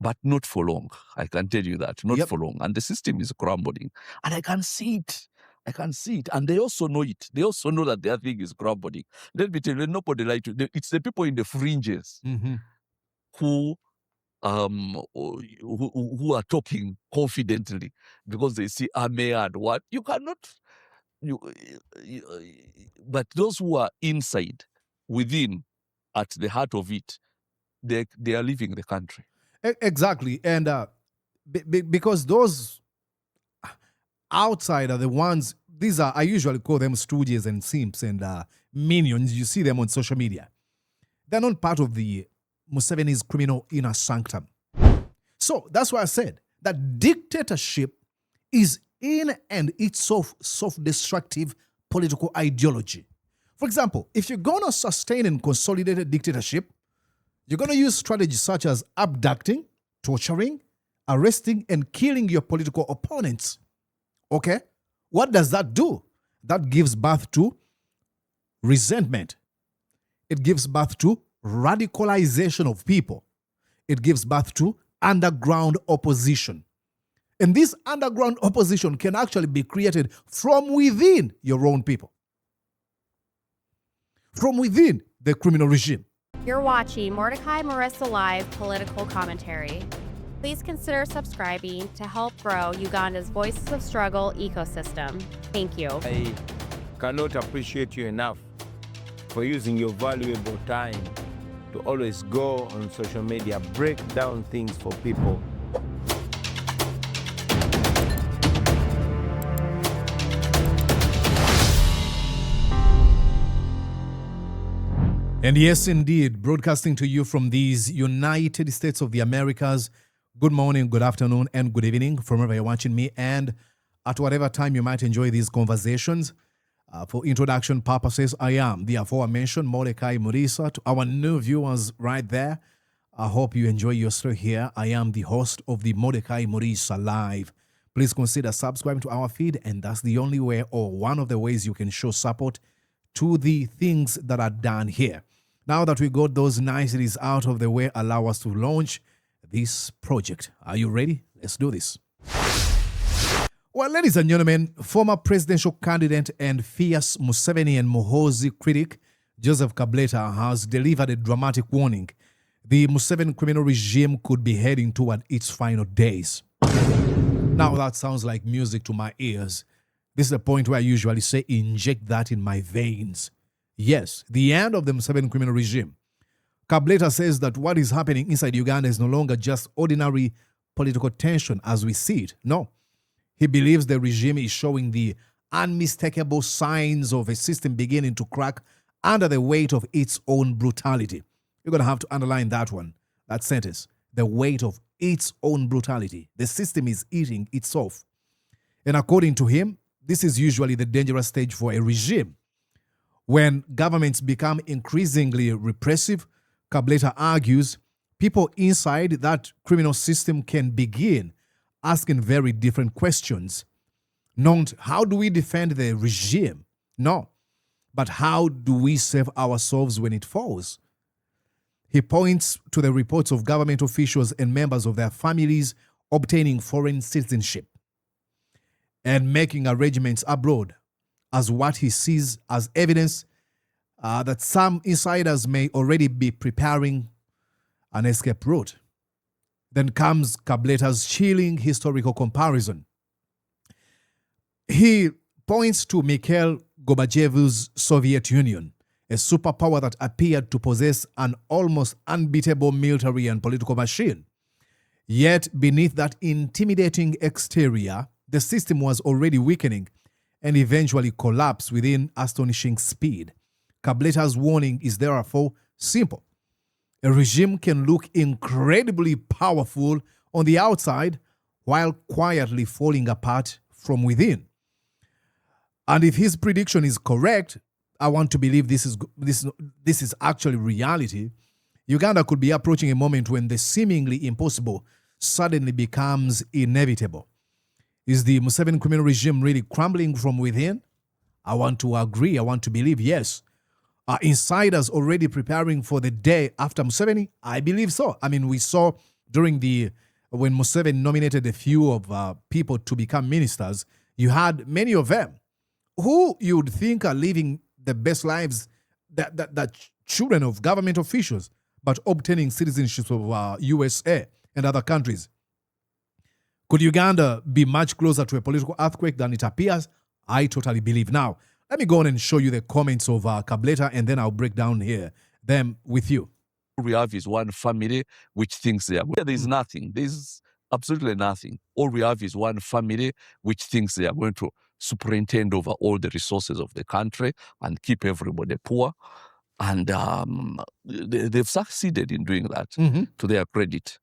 but not for long. I can tell you that, not Yep. for long. And the system is crumbling. And I can see it. I can see it. And they also know it. They also know that their thing is crumbling. Let me tell you, nobody like to. It's the people in the fringes who who are talking confidently because they see Ame and what. You cannot, but those who are inside, within, at the heart of it, they are leaving the country. Exactly. And because those outside are the ones, these are, I usually call them stooges and simps and minions. You see them on social media. They're not part of the Museveni's criminal inner sanctum. So that's why I said that dictatorship is in and itself self-destructive political ideology. For example, if you're going to sustain and consolidate a dictatorship, you're going to use strategies such as abducting, torturing, arresting, and killing your political opponents. Okay? What does that do? That gives birth to resentment. It gives birth to radicalization of people. It gives birth to underground opposition. And this underground opposition can actually be created from within your own people, from within the criminal regime. You're watching Mordecai Marissa Live Political Commentary. Please consider subscribing to help grow Uganda's Voices of Struggle ecosystem. Thank you. I cannot appreciate you enough for using your valuable time to always go on social media, break down things for people. And yes, indeed, broadcasting to you from these United States of the Americas. Good morning, good afternoon, and good evening from wherever you're watching me, and at whatever time you might enjoy these conversations. For introduction purposes, I am the aforementioned Mordecai Murisa. To our new viewers right there, I hope you enjoy your stay here. I am the host of the Mordecai Murisa Live. Please consider subscribing to our feed, and that's the only way or one of the ways you can show support to the things that are done here. Now that we got those niceties out of the way, allow us to launch this project. Are you ready? Let's do this. Well, ladies and gentlemen, former presidential candidate and fierce Museveni and Muhoozi critic Joseph Kabuleta has delivered a dramatic warning. The Museveni criminal regime could be heading toward its final days. Now that sounds like music to my ears. This is the point where I usually say, inject that in my veins. Yes, the end of the Museveni criminal regime. Kabuleta says that what is happening inside Uganda is no longer just ordinary political tension as we see it. No. He believes the regime is showing the unmistakable signs of a system beginning to crack under the weight of its own brutality. You're going to have to underline that one, that sentence. The weight of its own brutality. The system is eating itself. And according to him, this is usually the dangerous stage for a regime. When governments become increasingly repressive, Kabuleta argues, people inside that criminal system can begin asking very different questions. Not how do we defend the regime? No. But how do we save ourselves when it falls? He points to the reports of government officials and members of their families obtaining foreign citizenship and making arrangements abroad as what he sees as evidence that some insiders may already be preparing an escape route. Then comes Kabuleta's chilling historical comparison. He points to Mikhail Gorbachev's Soviet Union, a superpower that appeared to possess an almost unbeatable military and political machine. Yet beneath that intimidating exterior, the system was already weakening and eventually collapsed within astonishing speed. Kabuleta's warning is therefore simple. A regime can look incredibly powerful on the outside while quietly falling apart from within. And if his prediction is correct, I want to believe this is actually reality. Uganda could be approaching a moment when the seemingly impossible suddenly becomes inevitable. Is the Museveni criminal regime really crumbling from within? I want to agree. I want to believe yes. Are insiders already preparing for the day after Museveni? I believe so. I mean, we saw when Museveni nominated a few of people to become ministers, you had many of them who you would think are living the best lives that children of government officials, but obtaining citizenship of USA and other countries. Could Uganda be much closer to a political earthquake than it appears? I totally believe. Now, let me go on and show you the comments of Kabuleta, and then I'll break down here them with you. We have is one family which thinks they are going. There is nothing. There is absolutely nothing. All we have is one family which thinks they are going to superintend over all the resources of the country and keep everybody poor. And they've succeeded in doing that to their credit.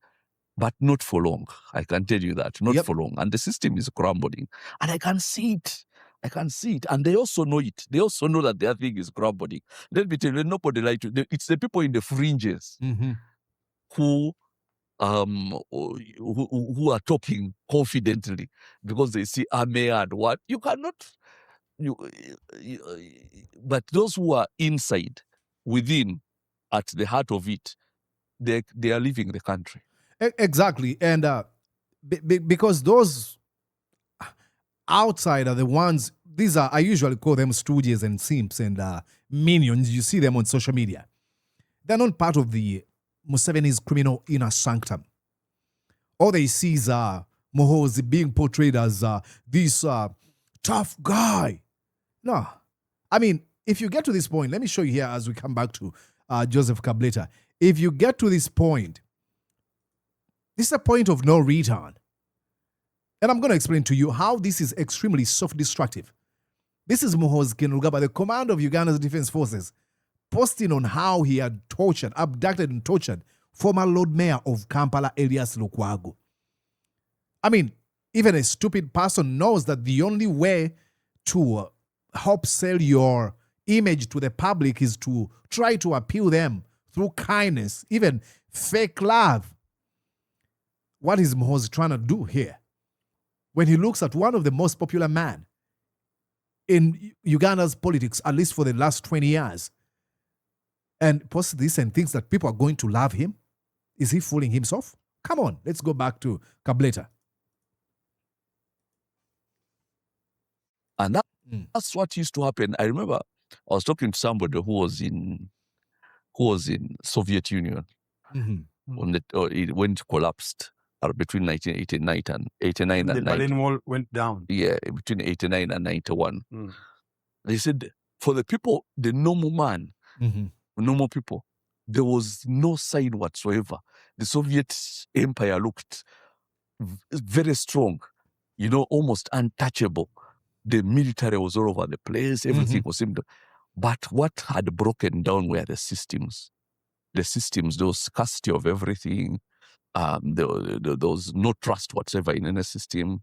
But not for long. I can tell you that. Not for long. And the system is crumbling. And I can see it. I can see it. And they also know it. They also know that their thing is crumbling. Let me tell you, nobody like to. It's the people in the fringes who are talking confidently because they see Ame and what. You cannot. But those who are inside, within, at the heart of it, they are leaving the country. Exactly. And because those outside are the ones, I usually call them stooges and simps and minions. You see them on social media. They're not part of the Museveni's criminal inner sanctum. All they see is Muhoozi being portrayed as this tough guy. No. I mean, if you get to this point, let me show you here as we come back to Joseph Kabuleta. If you get to this point, this is a point of no return. And I'm going to explain to you how this is extremely self-destructive. This is Muhoozi Kainerugaba, the commander of Uganda's Defense Forces, posting on how he had abducted and tortured former Lord Mayor of Kampala, Elias Lukwago. I mean, even a stupid person knows that the only way to help sell your image to the public is to try to appeal them through kindness, even fake love. What is Muhoozi trying to do here? When he looks at one of the most popular men in Uganda's politics, at least for the last 20 years, and posts this and thinks that people are going to love him, is he fooling himself? Come on, let's go back to Kabuleta. And that's what used to happen. I remember I was talking to somebody who was in Soviet Union when it collapsed. Between 1989 and 89 and 90. The Berlin Wall went down. Yeah, between 89 and 91. They said for the people, the normal man, normal people, there was no sign whatsoever. The Soviet Empire looked very strong, almost untouchable. The military was all over the place. Everything was simple. But what had broken down were the systems. The systems, there was scarcity of everything. There was no trust whatsoever in any system.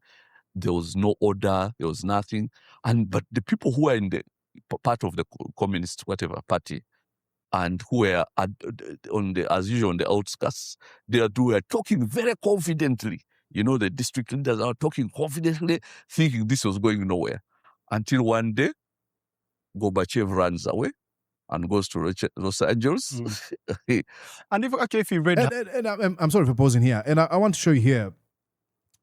There was no order. There was nothing. But the people who are in the part of the communist whatever party, and who were as usual on the outskirts, they were talking very confidently. The district leaders are talking confidently, thinking this was going nowhere, until one day, Gorbachev runs away and goes to Los Angeles. And if you read and I'm sorry for pausing here. And I want to show you here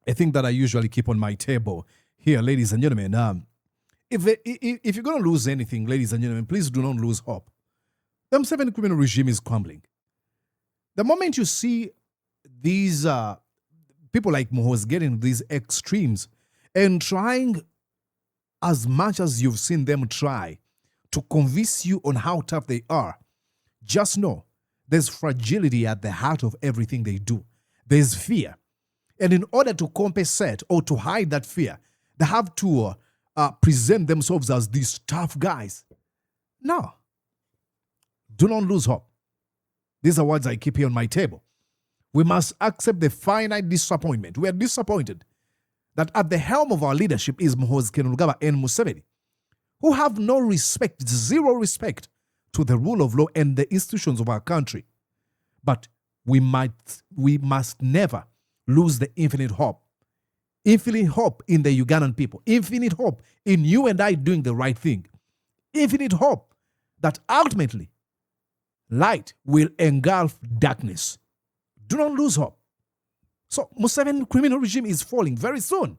a thing that I usually keep on my table here, ladies and gentlemen. If you're going to lose anything, ladies and gentlemen, please do not lose hope. The Museveni criminal regime is crumbling. The moment you see these people like Muhoozi getting these extremes and trying as much as you've seen them try to convince you on how tough they are, just know there's fragility at the heart of everything they do. There's fear. And in order to compensate or to hide that fear, they have to present themselves as these tough guys. No. Do not lose hope. These are words I keep here on my table. We must accept the finite disappointment. We are disappointed that at the helm of our leadership is Muhoozi Kainerugaba and Museveni, who have no respect, zero respect to the rule of law and the institutions of our country. But we must never lose the infinite hope. Infinite hope in the Ugandan people. Infinite hope in you and I doing the right thing. Infinite hope that ultimately light will engulf darkness. Do not lose hope. So Museveni criminal regime is falling very soon.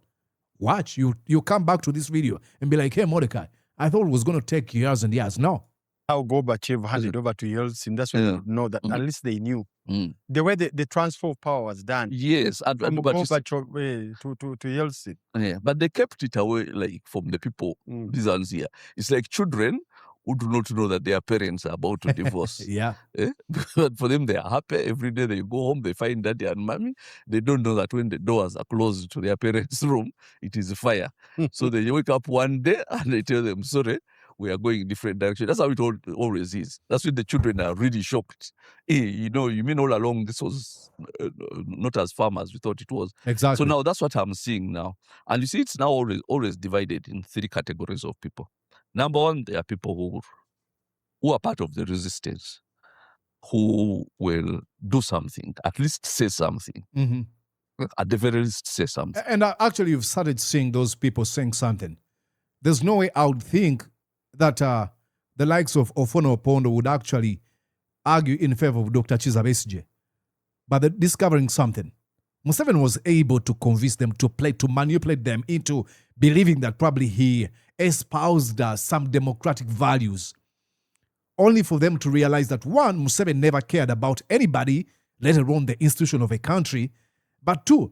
Watch, you come back to this video and be like, hey, Mordecai, I thought it was going to take years and years. No. How Gorbachev handed over to Yeltsin, that's when you know that at least they knew. The way the transfer of power was done. Yes. From Gorbachev to Yeltsin. Yeah, but they kept it away like from the people. These ones here. It's like children who do not know that their parents are about to divorce. Yeah. But for them, they are happy. Every day they go home, they find daddy and mommy. They don't know that when the doors are closed to their parents' room, it is fire. So they wake up one day and they tell them, sorry, we are going in different direction. That's how it always is. That's when the children are really shocked. Hey, you mean all along this was not as firm as we thought it was. Exactly. So now that's what I'm seeing now. And you see, it's now always divided in three categories of people. Number one, there are people who are part of the resistance, who will do something, at least say something. At the very least, say something. And actually, you've started seeing those people saying something. There's no way I would think that the likes of Ofono Opondo would actually argue in favor of Dr. Kizza Besigye. But they're discovering something. Museveni was able to convince them to manipulate them into believing that probably he espoused some democratic values, only for them to realize that, one, Museveni never cared about anybody, let alone the institution of a country, but two,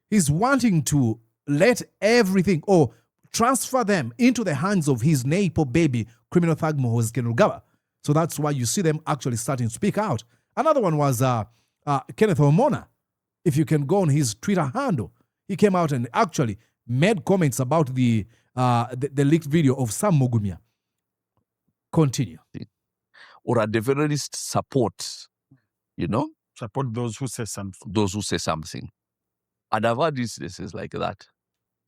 he's wanting to let everything or transfer them into the hands of his Nepo baby, criminal thug Muhoozi Kainerugaba. So that's why you see them actually starting to speak out. Another one was Kenneth Omona. If you can go on his Twitter handle, he came out and actually made comments about the leaked video of Sam Mugumya. Continue. Or at the very least, support, Support those who say something. Those who say something. And I've had instances like that.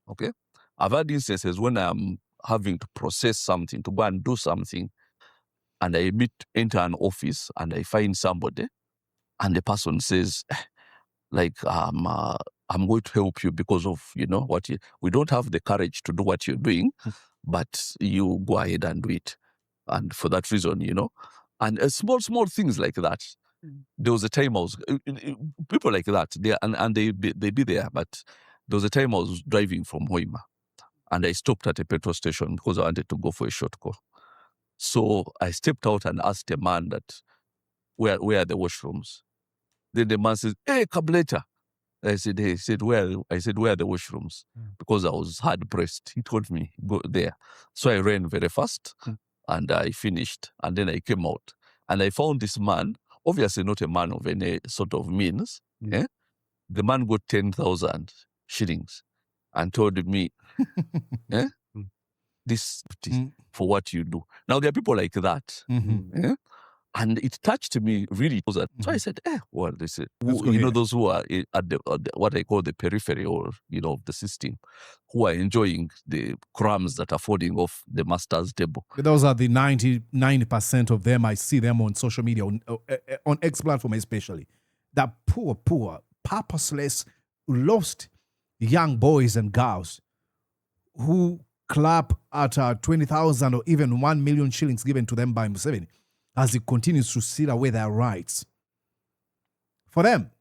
Okay? I've had instances when I'm having to process something, to go and do something, and I enter an office and I find somebody, and the person says, like, I'm going to help you because of, we don't have the courage to do what you're doing, but you go ahead and do it. And for that reason, and small things like that. There was a time I was, people like that, they be there, but there was a time I was driving from Hoima, and I stopped at a petrol station because I wanted to go for a short call. So I stepped out and asked a man that, where are the washrooms? Then the man says, hey, Kabuleta. I said, hey, where are the washrooms? Because I was hard pressed. He told me, go there. So I ran very fast and I finished. And then I came out and I found this man, obviously not a man of any sort of means. The man got 10,000 shillings and told me, this for what you do. Now, there are people like that. And it touched me really. So I said, well, they said, those who are at what I call the periphery or, of the system, who are enjoying the crumbs that are falling off the master's table. Those are the 90% of them. I see them on social media, on X platform especially. That poor, purposeless, lost young boys and girls who clap at 20,000 or even 1 million shillings given to them by Museveni as he continues to seal away their rights. For them,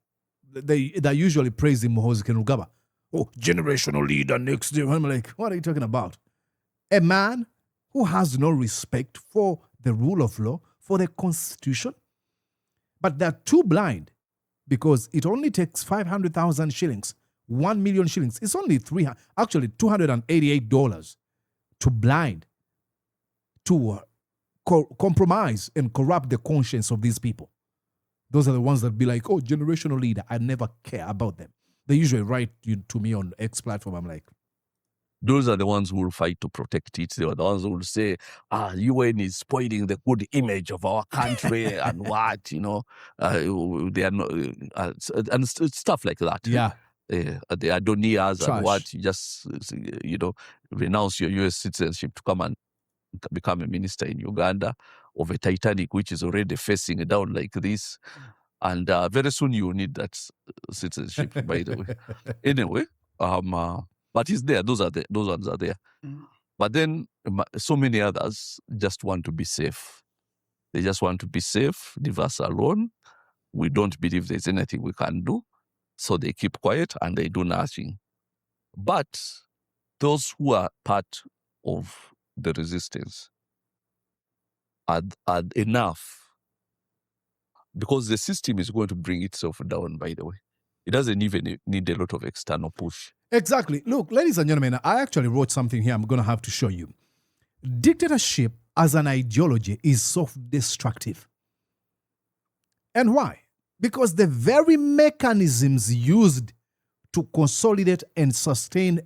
they usually praise the Muhoozi Kainerugaba. Oh, generational leader next year. I'm like, what are you talking about? A man who has no respect for the rule of law, for the Constitution. But they're too blind because it only takes 500,000 shillings, 1 million shillings. It's only $288 to blind, to compromise and corrupt the conscience of these people. Those are the ones that be like, oh, generational leader. I never care about them. They usually write to me on X platform. I'm like, those are the ones who will fight to protect it. They are the ones who will say, UN is spoiling the good image of our country and what, they are not, and stuff like that. Yeah. The Adonias Trash. And what, you just, renounce your US citizenship to come and become a minister in Uganda of a Titanic, which is already facing down like this. And very soon you will need that citizenship, by the way. Anyway, but it's there. Those ones are there. But then so many others just want to be safe. They just want to be safe, leave us alone. We don't believe there's anything we can do. So they keep quiet and they do nothing. But those who are part of the resistance are enough, because the system is going to bring itself down, by the way. It doesn't even need a lot of external push. Exactly. Look, ladies and gentlemen, I actually wrote something here I'm going to have to show you. Dictatorship as an ideology is self-destructive. And why? Because the very mechanisms used to consolidate and sustain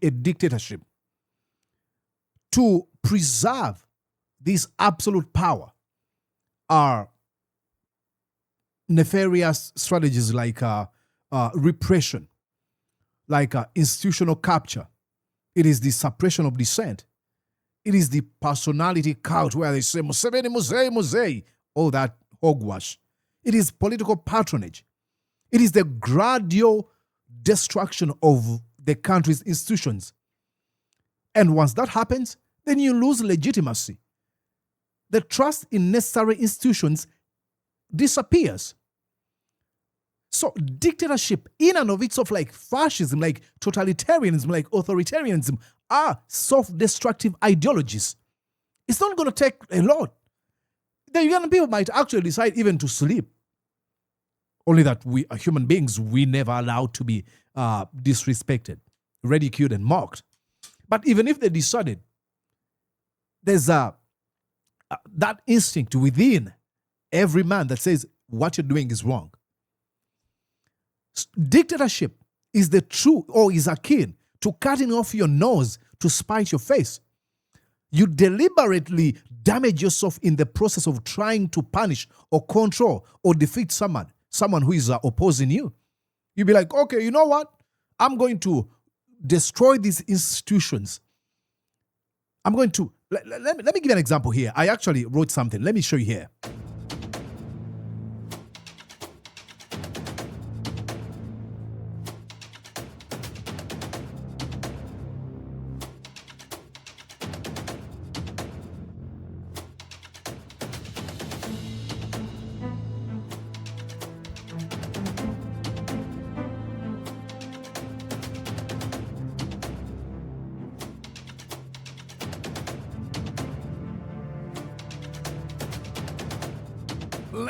a dictatorship, to preserve this absolute power, are nefarious strategies like repression, like institutional capture. It is the suppression of dissent. It is the personality cult where they say, Museveni, Muhoozi, all that hogwash. It is political patronage. It is the gradual destruction of the country's institutions. And once that happens, then you lose legitimacy. The trust in necessary institutions disappears. So dictatorship in and of itself, like fascism, like totalitarianism, like authoritarianism, are self-destructive ideologies. It's not going to take a lot. The Ugandan people might actually decide even to sleep. Only that we are human beings, we never allowed to be disrespected, ridiculed, and mocked. But even if they decided, there's that instinct within every man that says what you're doing is wrong. Dictatorship is the true, or is akin to cutting off your nose to spite your face. You deliberately damage yourself in the process of trying to punish or control or defeat someone who is opposing you. You'll be like, okay, you know what? I'm going to destroy these institutions. I'm going to, let me give you an example here. I actually wrote something. Let me show you here.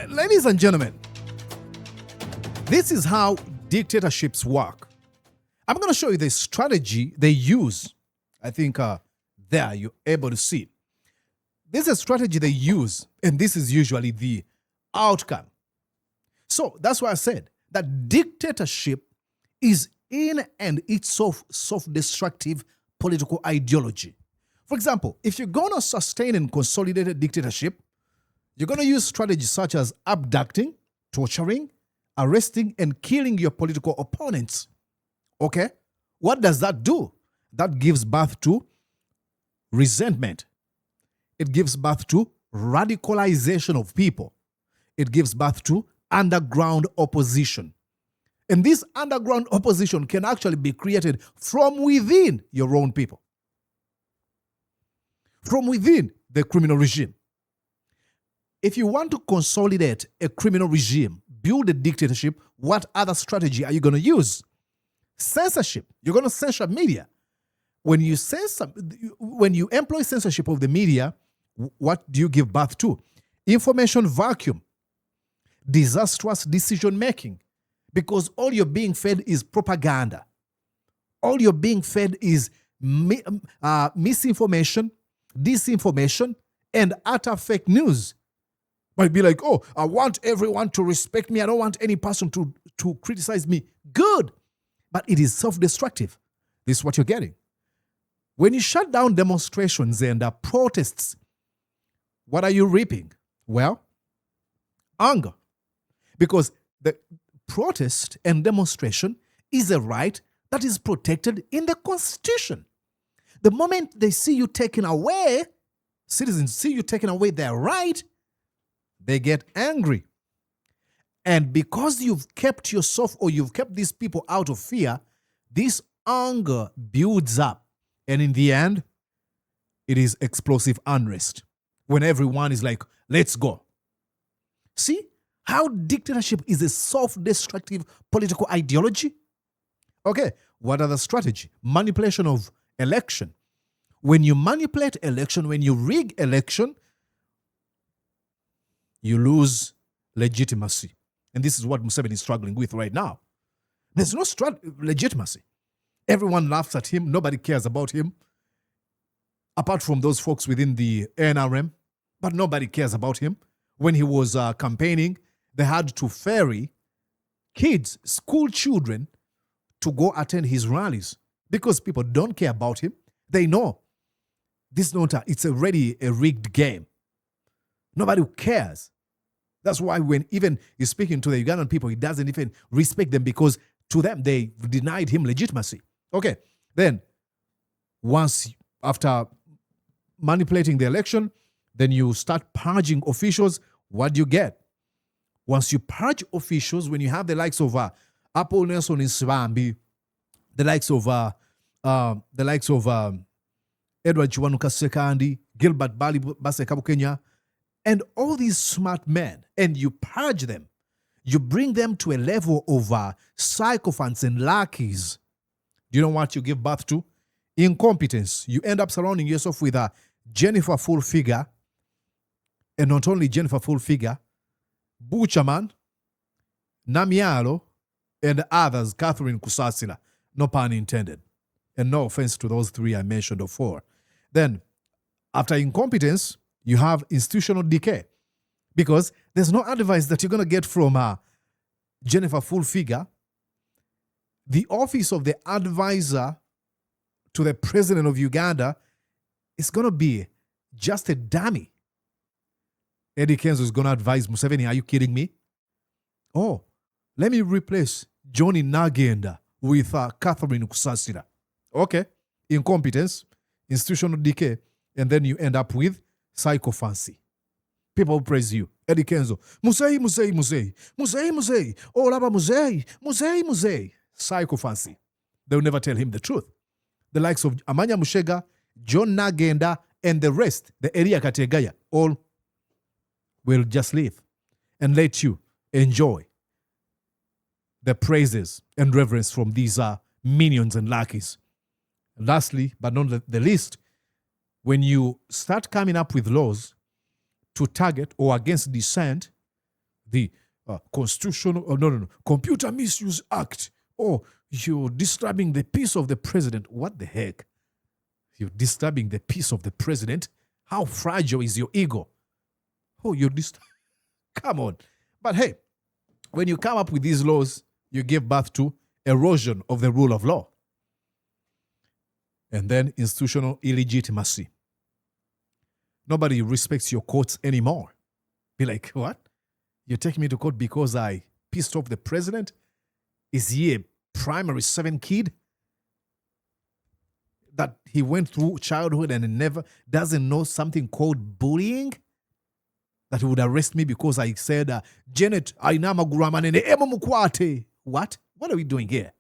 Ladies and gentlemen, this is how dictatorships work. I'm going to show you the strategy they use. I think there you're able to see. This is a strategy they use, and this is usually the outcome. So that's why I said that dictatorship is in and itself self-destructive political ideology. For example, if you're going to sustain and consolidate a dictatorship, you're going to use strategies such as abducting, torturing, arresting, and killing your political opponents. Okay? What does that do? That gives birth to resentment. It gives birth to radicalization of people. It gives birth to underground opposition. And this underground opposition can actually be created from within your own people, from within the criminal regime. If you want to consolidate a criminal regime, build a dictatorship, what other strategy are you going to use? Censorship. You're going to censor media. When you employ censorship of the media, what do you give birth to? Information vacuum, disastrous decision making, because all you're being fed is propaganda. All you're being fed is misinformation, disinformation, and utter fake news. Might be like, oh, I want everyone to respect me. I don't want any person to criticize me. Good. But it is self-destructive. This is what you're getting. When you shut down demonstrations and protests, what are you reaping? Well, anger. Because the protest and demonstration is a right that is protected in the Constitution. The moment they see you taken away, citizens see you taking away their right, they get angry. And because you've kept yourself, or you've kept these people out of fear, this anger builds up. And in the end, it is explosive unrest. When everyone is like, let's go. See how dictatorship is a self-destructive political ideology. Okay, what are the strategy? Manipulation of election. When you manipulate election, when you rig election, you lose legitimacy. And this is what Museveni is struggling with right now. There's no legitimacy. Everyone laughs at him. Nobody cares about him. Apart from those folks within the NRM, but nobody cares about him. When he was campaigning, they had to ferry kids, school children, to go attend his rallies because people don't care about him. They know this it's already a rigged game. Nobody cares. That's why when even he's speaking to the Ugandan people, he doesn't even respect them because to them, they denied him legitimacy. Okay, then after manipulating the election, then you start purging officials. What do you get? Once you purge officials, when you have the likes of Apple Nelson Nsibambi, the likes of Edward Chiwanuka Sekandi, Gilbert Bali Basekabu Kenya, and all these smart men, and you purge them, you bring them to a level of sycophants and lackeys. Do you know what you give birth to? Incompetence. You end up surrounding yourself with a Jennifer Full Figure, and not only Jennifer Full Figure, Buchaman, Namialo, and others, Catherine Kusasila, no pun intended. And no offense to those three I mentioned before. Then, after incompetence, you have institutional decay. Because there's no advice that you're going to get from Jennifer Full Figure. The office of the advisor to the president of Uganda is going to be just a dummy. Eddie Kenzo is going to advise Museveni, are you kidding me? Oh, let me replace Johnny Nagenda with Catherine Kusasira. Okay, incompetence, institutional decay, and then you end up with psychophancy. People praise you. Eddie Kenzo, Musei, Musei, Musei, Musei, Musei, Olaba Musei, Musei, Musei. Psychophancy. They'll never tell him the truth. The likes of Amanya Mushega, John Nagenda, and the rest, the area Kategaya, all will just leave and let you enjoy the praises and reverence from these minions and lackeys. Lastly, but not the least, when you start coming up with laws to target or against dissent, the Computer Misuse Act, or you're disturbing the peace of the president. What the heck? You're disturbing the peace of the president? How fragile is your ego? Oh, come on. But hey, when you come up with these laws, you give birth to erosion of the rule of law. And then institutional illegitimacy. Nobody respects your courts anymore. Be like, what? You're taking me to court because I pissed off the president? Is he a primary 7 kid? That he went through childhood and never doesn't know something called bullying? That he would arrest me because I said, Janet, Ainama Guramanene Emo Mukwate. What? What are we doing here?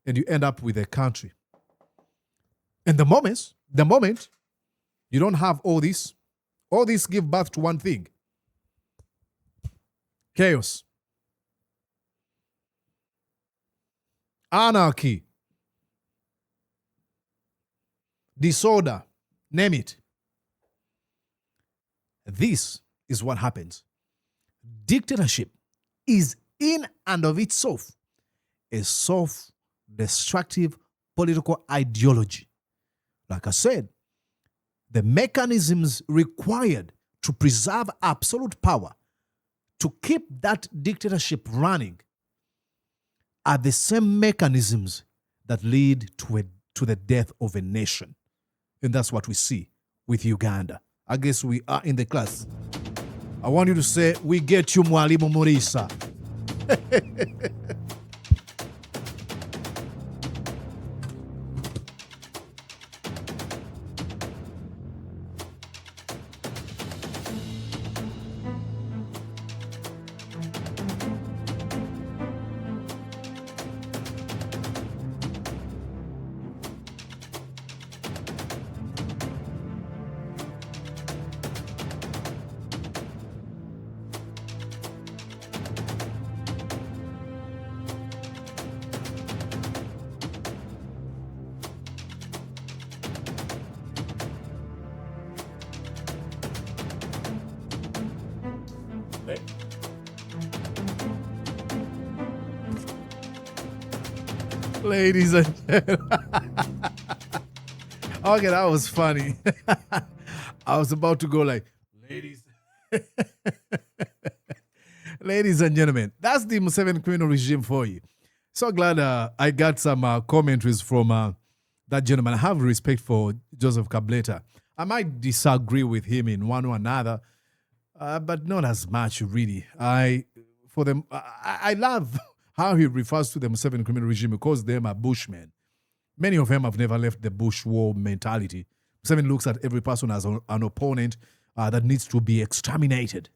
And you end up with a country. And the moment you don't have all this give birth to one thing. Chaos. Anarchy. Disorder. Name it. This is what happens. Dictatorship is in and of itself a self-destructive political ideology. Like I said, the mechanisms required to preserve absolute power, to keep that dictatorship running, are the same mechanisms that lead to the death of a nation. And that's what we see with Uganda. I guess we are in the class. I want you to say, we get you, Mwalimu Murisa. Ladies and gentlemen. Okay, that was funny. I was about to go like, ladies. Ladies and gentlemen, that's the Museveni criminal regime for you. So glad I got some commentaries from that gentleman. I have respect for Joseph Kabuleta. I might disagree with him in one or another, but not as much, really. I love how he refers to the Museveni criminal regime because they are Bushmen. Many of them have never left the Bush war mentality. Museveni looks at every person as an opponent that needs to be exterminated.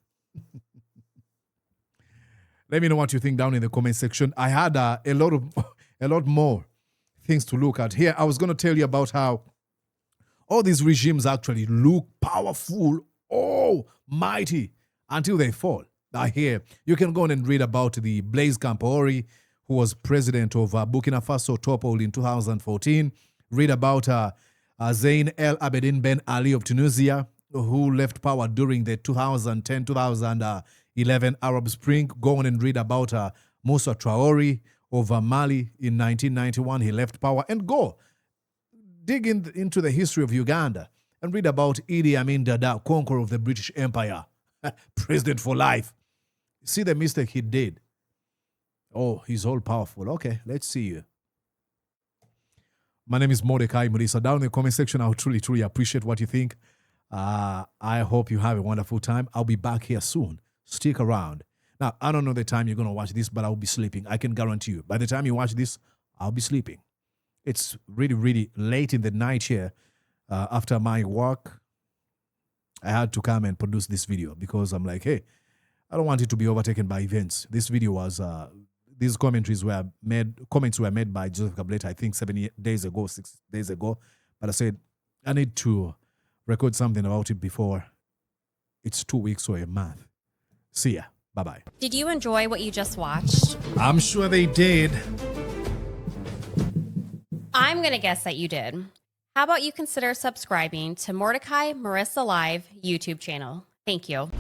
Let me know what you think down in the comment section. I had a lot more things to look at. Here, I was going to tell you about how all these regimes actually look powerful, mighty, until they fall. Here, you can go on and read about the Blaise Compaoré, who was president of Burkina Faso, toppled in 2014. Read about Zain El Abidine Ben Ali of Tunisia, who left power during the 2010-2011 Arab Spring. Go on and read about Moussa Traoré of Mali in 1991. He left power. And go dig into the history of Uganda and read about Idi Amin Dada, conqueror of the British Empire, president for life. See the mistake he did. Oh, he's all powerful. Okay, let's see you. My name is Mordecai Murisa. Down in the comment section, I'll truly appreciate what you think. I hope you have a wonderful time. I'll be back here soon. Stick around. Now, I don't know the time you're going to watch this, but I'll be sleeping. I can guarantee you. By the time you watch this, I'll be sleeping. It's really late in the night here. After my work, I had to come and produce this video because I'm like, hey, I don't want it to be overtaken by events. This video was, these comments were made by Joseph Kabuleta, I think 6 days ago. But I said, I need to record something about it before it's 2 weeks or a month. See ya. Bye-bye. Did you enjoy what you just watched? I'm sure they did. I'm going to guess that you did. How about you consider subscribing to Mordecai Marissa Live YouTube channel? Thank you.